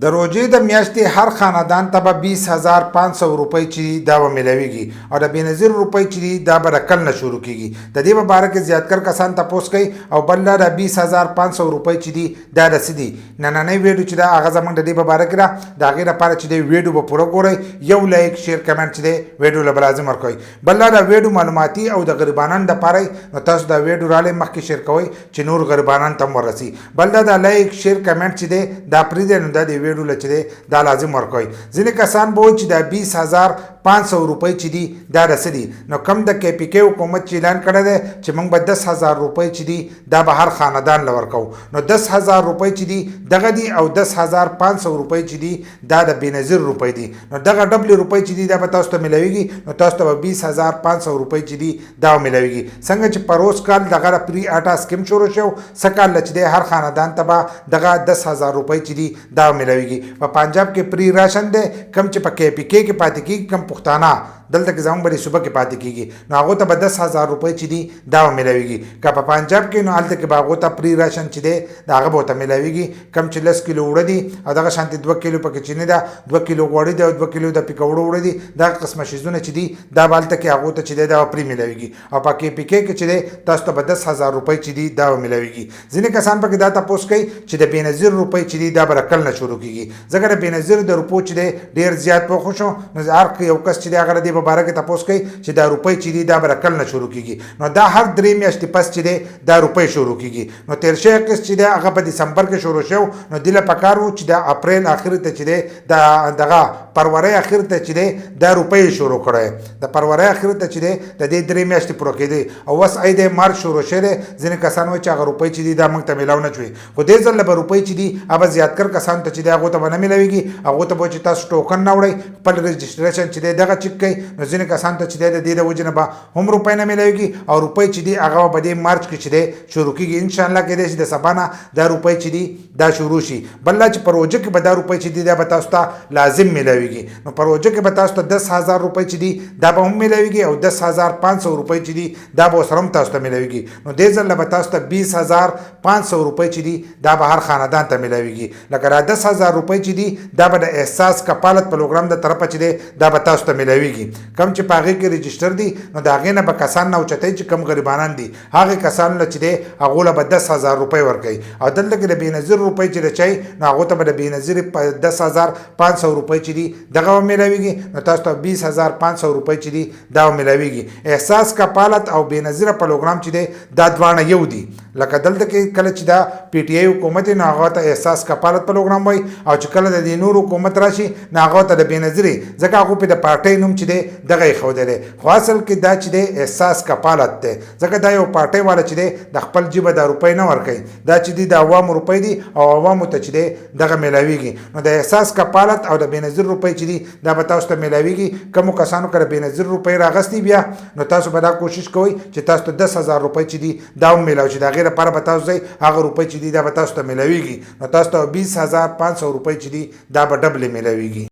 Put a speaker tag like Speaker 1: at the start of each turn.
Speaker 1: د روژې د میاشتې هر خاندان ته به 20500 روپۍ چې دا به میلاویږي او د بېنظیر روپۍ چې دا به د کل نه شروع کیږي. د دې په باره کې زیاتکر کسان تپوس کوي او بل د 20500 روپۍ چې دي دا د څه دي. نننۍ ویډیو چې دا هغه زموږ د دې په باره کې ده. د هغې لپاره چې دی ویډیو به پوره ګورئ، یو لایک شیر کمنټ چې دی ویډیو له به لازم ورکوئ. بل دا د ویډیو معلوماتي او د غریبانان دپاره نو تاسو دا ویډیو رالی مخکې شیر کوئ چې نور غریبانان ته هم ورسي. بل دا د لایک شیر کمنټ چې دی دا پرېږدئ نو دا د ویډیو له چې دی دا لازم ورکوئ. ځینې کسان به وایي چې دا 20500 روپۍ چې دي دا د څه دي. نو کم د کې پی کې حکومت چې اعلان کړی دی چې موږ به 10000 روپۍ چې دي دا به هر خاندان له ورکوو. نو 10000 روپۍ چې دي دغه دي او 10500 روپۍ چې دي دا د بېنظیر روپۍ دي. نو دغه ډبلې روپۍ چې دي دا به تاسو ته میلاویږي. نو تاسو ته به 20500 روپۍ چې دي دا میلاویږي. څنګه چې پروس کال دغه پری آټا سکیم شروع شو، څه کال چې دی هر خاندان ته به دغه 10000 روپۍ چې دي دا میلاویږي. په پنجاب کې پری راشن دی، کم چې په کې پی کې کې پاتې کېږي، کم پښتانه دلته کې زموږ بلې صوبه کې پاتې کېږي، نو هغو ته به 10000 روپۍ چې دي دا میلاویږي. که په پنجاب کې نو هلته کې به هغو ته پری راشن چې دی د هغه به ورته میلاویږي. کم چې 10 کیلو اوړه دي او دغه شانتې 2 کیلو پکې چیني ده، 2 کیلو غوړي ده او 2 کیلو د پیکوړو اوړه دي. دغه قسمه شیزونه چې دي دا به هلته کې هغو ته چې دی دا به پرې میلاویږي. او په کې پی کې کې چې دی تاسو ته به 10000 روپۍ چې دي دا به میلاویږي. ځینې کسان پکې دا تپوس کوي چې د بېنظیر روپۍ چې دي دا به د کل نه شروع کېږي. ځکه د بېنظیر د روپو چې دی ډېر زیات پوښ شو، نو هر یو کس چې دی هغه د دې په باره کې تپوس کوي چې دا روپۍ چې دي دا به د کل نه شروع کېږي. نو دا هر 3 میاشتې پس چې دی دا روپۍ شروع کېږي. نو تېر شوی قسط چې دی هغه په دسمبر کې شروع شو، نو دې له پکار و چې د اپریل اخر ته چې دی دغه فروری اخر ته چې دی دا روپۍ شروع کړی. د فروری اخر ته چې دی د دې 3 میاشتې پوره کېدی او اوس عید مارچ شروع شوی دی. ځینې کسان وایي چې هغه روپۍ چې دي دا موږ ته میلاو نه شوې، خو دې ځل به روپۍ چې دي هغه زیاتکر کسانو ته چې دی هغو ته به نه میلاویږي. هغو ته به چې تاسو ټوکن نه وړئ، خپل رجسټریشن چې دی دغه چک کوئ. نو ځینې کسانو ته چې دی د دې د وجې نه به هم روپۍ نه میلاویږي او روپۍ چې دي هغه به دې مارچ کې چې دی شروع کېږي. انشاءالله کېدای شي د سبا نه دا روپۍ چې دي دا شروع شي. بل چې په روژه کې به دا روپۍ چې دي دا به تاسو ته لازم میلاویږي. نو په روژه کې به تاسو ته 10000 روپۍ چې دي دا به هم میلاویږي او 10500 روپۍ چې دي دا به ورسره هم تاسو ته میلاویږي. نو دې ځل به تاسو ته 20500 روپۍ چې دي دا به هر خاندان ته میلاویږي. لکه دا 10000 روپۍ چې دي دا به د احساس کفالت پروګرام د طرفه چې دی دا به تاسو ته میلاویږي. کم چې په هغې کې رجسټر دي نو د هغې نه به کسان نه اوچتوي چې کم غریبانان دي هغې کسانو له چې دی هغو له به 10000 روپۍ ورکوي. او دلته کې د بېنظیر روپۍ چې د چای نو هغو ته به د بېنظیر 10500 روپۍ چې دي دغه به میلاویږي. نو تاسو ته 20500 روپۍ چې دي دا به میلاویږي. احساس کفالت او بېنظیره پروګرام چې دی دا دواړه یو دي. لکه دلته کې کله چې دا پی ټی آی حکومت نو هغه ته احساس کفالت پروګرام وایي، او چې کله د دې نور حکومت راشي نو هغه ته د بېنظیرې، ځکه هغو پې د پارټۍ نوم چې دی دغه یې ښودلی. خو اصل کې دا چې دی احساس کفالت دی، ځکه دا یو پارټۍ والا چې دی د خپل جیبه دا روپۍ نه ورکوي. دا چې دي د عوامو روپۍ دي او عوامو ته چې دی دغه میلاویږي. نو د احساس کفالت او د بېنظیر روپۍ چې دي دا به تاسو ته میلاویږي. کومو کسانو که د بېنظیر روپۍ راغستې بیا نو تاسو به دا کوشش کوئ چې تاسو ته 10000 روپۍ چې دي دا هم میلاو شي. د هغې لپاره به تاسو ځئ هغه روپۍ چې دي دا به تاسو ته میلاویږي. نو تاسو ته 20500 روپۍ چې دي دا به ډبلې میلاویږي.